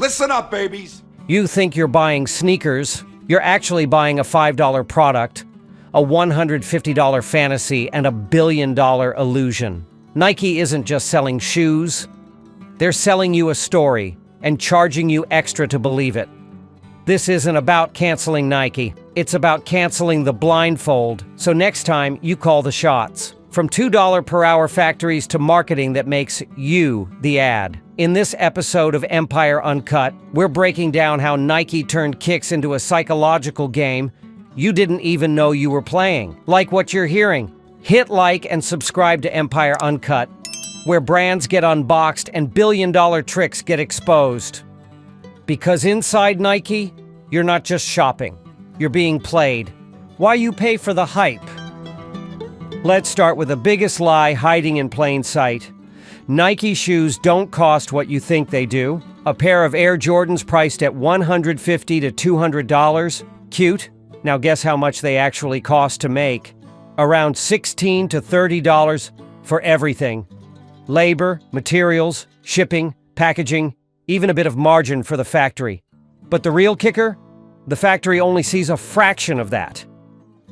Listen up, babies. You think you're buying sneakers. You're actually buying a $5 product, a $150 fantasy, and a $1 billion illusion. Nike isn't just selling shoes. They're selling you a story and charging you extra to believe it. This isn't about canceling Nike. It's about canceling the blindfold, so next time you call the shots. From $2 per hour factories to marketing that makes you the ad. In this episode of Empire Uncut, we're breaking down how Nike turned kicks into a psychological game you didn't even know you were playing. Like what you're hearing. Hit like and subscribe to Empire Uncut, where brands get unboxed and billion-dollar tricks get exposed. Because inside Nike, you're not just shopping. You're being played. Why you pay for the hype? Let's start with the biggest lie hiding in plain sight. Nike shoes don't cost what you think they do. A pair of Air Jordans priced at $150 to $200. Cute. Now guess how much they actually cost to make. Around $16 to $30 for everything. Labor, materials, shipping, packaging, even a bit of margin for the factory. But the real kicker? The factory only sees a fraction of that.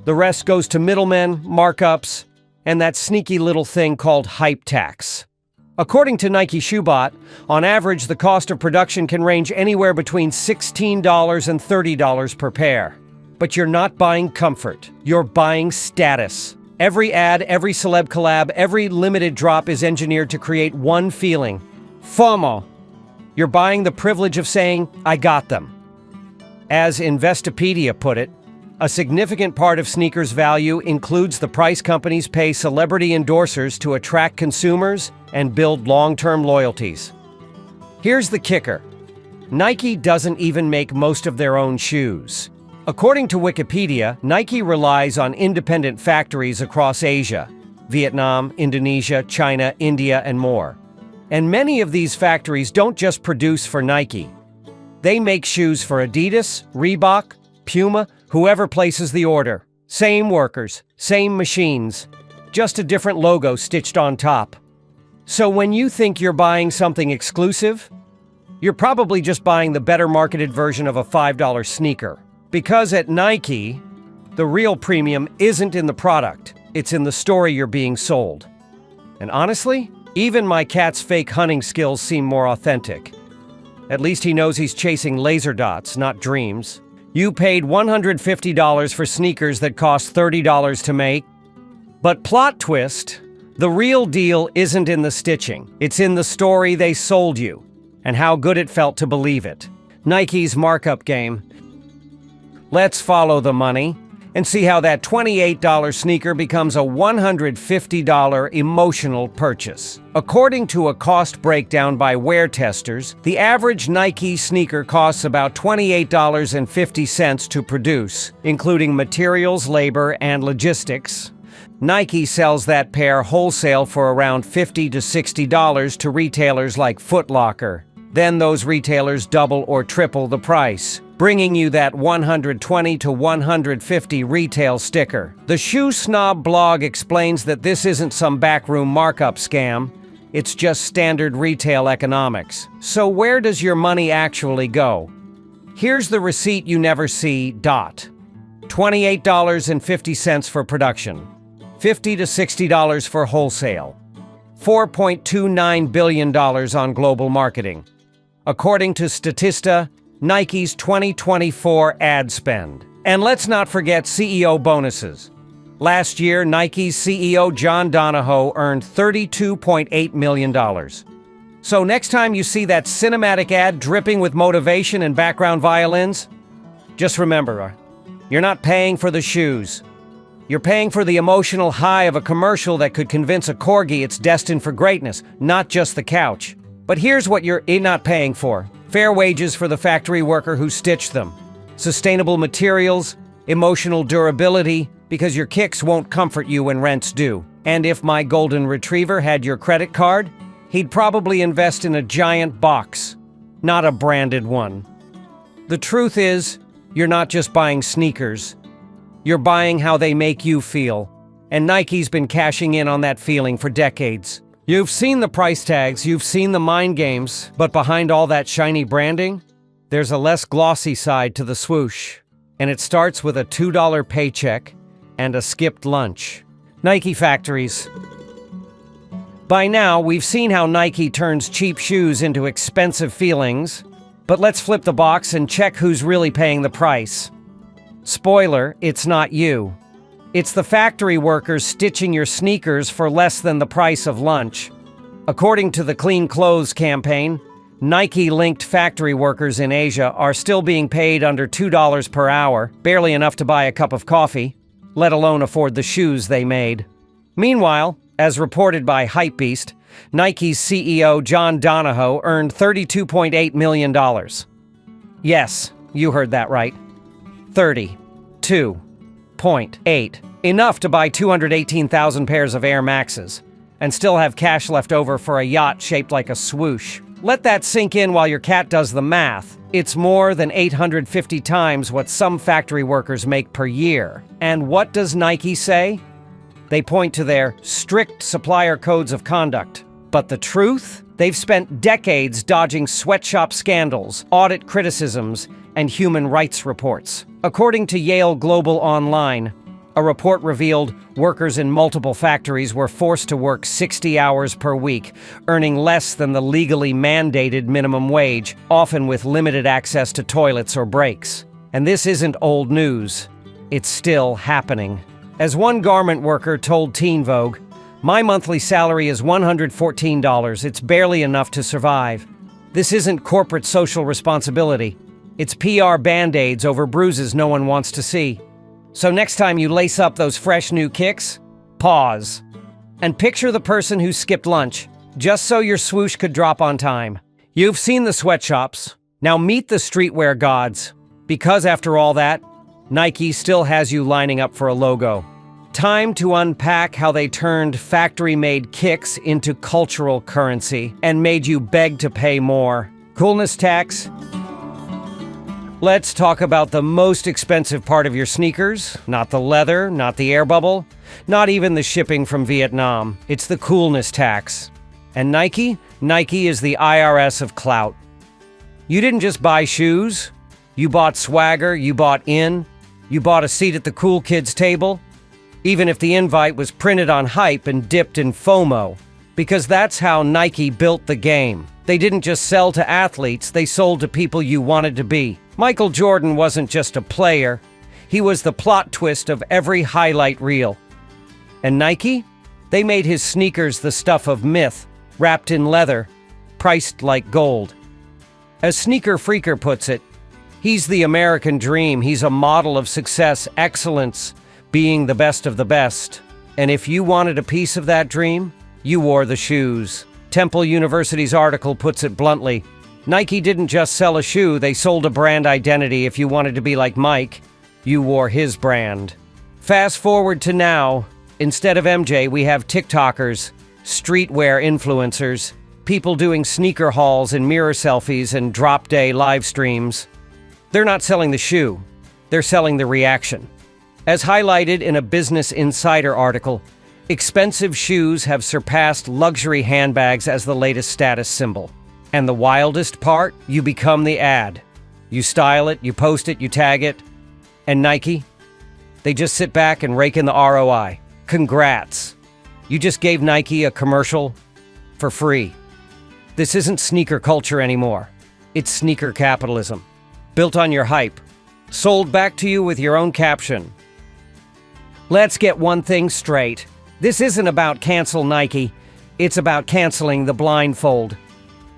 The rest goes to middlemen, markups, and that sneaky little thing called hype tax. According to Nike ShoeBot, on average, the cost of production can range anywhere between $16 and $30 per pair. But you're not buying comfort. You're buying status. Every ad, every celeb collab, every limited drop is engineered to create one feeling: FOMO. You're buying the privilege of saying, I got them. As Investopedia put it, a significant part of sneakers' value includes the price companies pay celebrity endorsers to attract consumers and build long-term loyalties. Here's the kicker. Nike doesn't even make most of their own shoes. According to Wikipedia, Nike relies on independent factories across Asia, Vietnam, Indonesia, China, India, and more. And many of these factories don't just produce for Nike. They make shoes for Adidas, Reebok, Puma, whoever places the order. Same workers, same machines, just a different logo stitched on top. So when you think you're buying something exclusive, you're probably just buying the better marketed version of a $5 sneaker. Because at Nike, the real premium isn't in the product, it's in the story you're being sold. And honestly, even my cat's fake hunting skills seem more authentic. At least he knows he's chasing laser dots, not dreams. You paid $150 for sneakers that cost $30 to make. But plot twist, the real deal isn't in the stitching. It's in the story they sold you, and how good it felt to believe it. Nike's markup game. Let's follow the money and see how that $28 sneaker becomes a $150 emotional purchase. According to a cost breakdown by Wear Testers, the average Nike sneaker costs about $28.50 to produce, including materials, labor, and logistics. Nike sells that pair wholesale for around $50 to $60 to retailers like Foot Locker. Then those retailers double or triple the price, bringing you that $120 to $150 retail sticker. The Shoe Snob blog explains that this isn't some backroom markup scam. It's just standard retail economics. So where does your money actually go? Here's the receipt you never see. $28.50 for production, $50 to $60 for wholesale, $4.29 billion on global marketing. According to Statista, Nike's 2024 ad spend. And let's not forget CEO bonuses. Last year, Nike's CEO John Donahoe earned $32.8 million. So next time you see that cinematic ad dripping with motivation and background violins, just remember, you're not paying for the shoes. You're paying for the emotional high of a commercial that could convince a corgi it's destined for greatness, not just the couch. But here's what you're not paying for. Fair wages for the factory worker who stitched them. Sustainable materials, emotional durability, because your kicks won't comfort you when rent's due. And if my golden retriever had your credit card, he'd probably invest in a giant box, not a branded one. The truth is, you're not just buying sneakers. You're buying how they make you feel. And Nike's been cashing in on that feeling for decades. You've seen the price tags, you've seen the mind games, but behind all that shiny branding, there's a less glossy side to the swoosh. And it starts with a $2 paycheck and a skipped lunch. Nike factories. By now, we've seen how Nike turns cheap shoes into expensive feelings, but let's flip the box and check who's really paying the price. Spoiler, it's not you. It's the factory workers stitching your sneakers for less than the price of lunch. According to the Clean Clothes campaign, Nike-linked factory workers in Asia are still being paid under $2 per hour, barely enough to buy a cup of coffee, let alone afford the shoes they made. Meanwhile, as reported by Hypebeast, Nike's CEO John Donahoe earned $32.8 million. Yes, you heard that right. 32.8. Enough to buy 218,000 pairs of Air Maxes, and still have cash left over for a yacht shaped like a swoosh. Let that sink in while your cat does the math. It's more than 850 times what some factory workers make per year. And what does Nike say? They point to their strict supplier codes of conduct. But the truth? They've spent decades dodging sweatshop scandals, audit criticisms, and human rights reports. According to Yale Global Online, a report revealed workers in multiple factories were forced to work 60 hours per week, earning less than the legally mandated minimum wage, often with limited access to toilets or breaks. And this isn't old news. It's still happening. As one garment worker told Teen Vogue, "My monthly salary is $114. It's barely enough to survive. This isn't corporate social responsibility. It's PR band-aids over bruises no one wants to see." So next time you lace up those fresh new kicks, pause. And picture the person who skipped lunch, just so your swoosh could drop on time. You've seen the sweatshops. Now meet the streetwear gods. Because after all that, Nike still has you lining up for a logo. Time to unpack how they turned factory-made kicks into cultural currency and made you beg to pay more. Coolness tax? Let's talk about the most expensive part of your sneakers. Not the leather, not the air bubble, not even the shipping from Vietnam. It's the coolness tax. And Nike? Nike is the IRS of clout. You didn't just buy shoes. You bought swagger, you bought in, you bought a seat at the cool kids' table. Even if the invite was printed on hype and dipped in FOMO. Because that's how Nike built the game. They didn't just sell to athletes, they sold to people you wanted to be. Michael Jordan wasn't just a player, he was the plot twist of every highlight reel. And Nike? They made his sneakers the stuff of myth, wrapped in leather, priced like gold. As Sneaker Freaker puts it, he's the American dream, he's a model of success, excellence, being the best of the best. And if you wanted a piece of that dream, you wore the shoes. Temple University's article puts it bluntly. Nike didn't just sell a shoe, they sold a brand identity. If you wanted to be like Mike, you wore his brand. Fast forward to now, instead of MJ, we have TikTokers, streetwear influencers, people doing sneaker hauls and mirror selfies and drop day live streams. They're not selling the shoe, they're selling the reaction. As highlighted in a Business Insider article, expensive shoes have surpassed luxury handbags as the latest status symbol. And the wildest part, you become the ad. You style it, you post it, you tag it. And Nike? They just sit back and rake in the ROI. Congrats. You just gave Nike a commercial for free. This isn't sneaker culture anymore. It's sneaker capitalism. Built on your hype. Sold back to you with your own caption. Let's get one thing straight. This isn't about cancel Nike. It's about canceling the blindfold.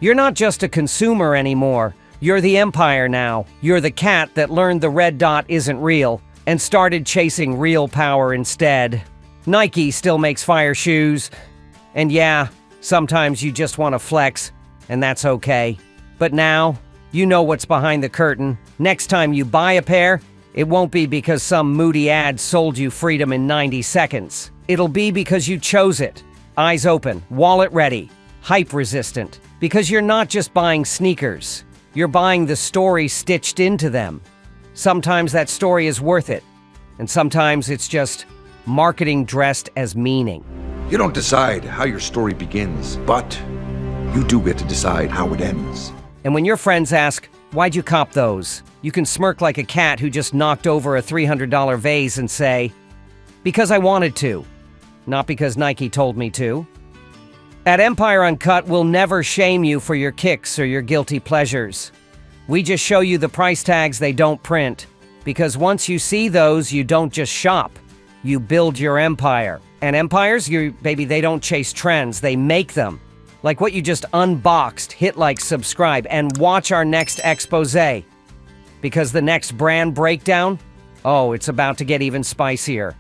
You're not just a consumer anymore. You're the empire now. You're the cat that learned the red dot isn't real and started chasing real power instead. Nike still makes fire shoes. And yeah, sometimes you just want to flex, and that's okay. But now, you know what's behind the curtain. Next time you buy a pair, it won't be because some moody ad sold you freedom in 90 seconds. It'll be because you chose it. Eyes open, wallet ready, hype resistant. Because you're not just buying sneakers, you're buying the story stitched into them. Sometimes that story is worth it, and sometimes it's just marketing dressed as meaning. You don't decide how your story begins, but you do get to decide how it ends. And when your friends ask, "Why'd you cop those?" you can smirk like a cat who just knocked over a $300 vase and say, "Because I wanted to, not because Nike told me to." At Empire Uncut, we'll never shame you for your kicks or your guilty pleasures. We just show you the price tags they don't print, because once you see those, you don't just shop, you build your empire. And empires, baby, they don't chase trends, they make them. Like what you just unboxed. Hit like, subscribe, and watch our next exposé. Because the next brand breakdown, oh, it's about to get even spicier.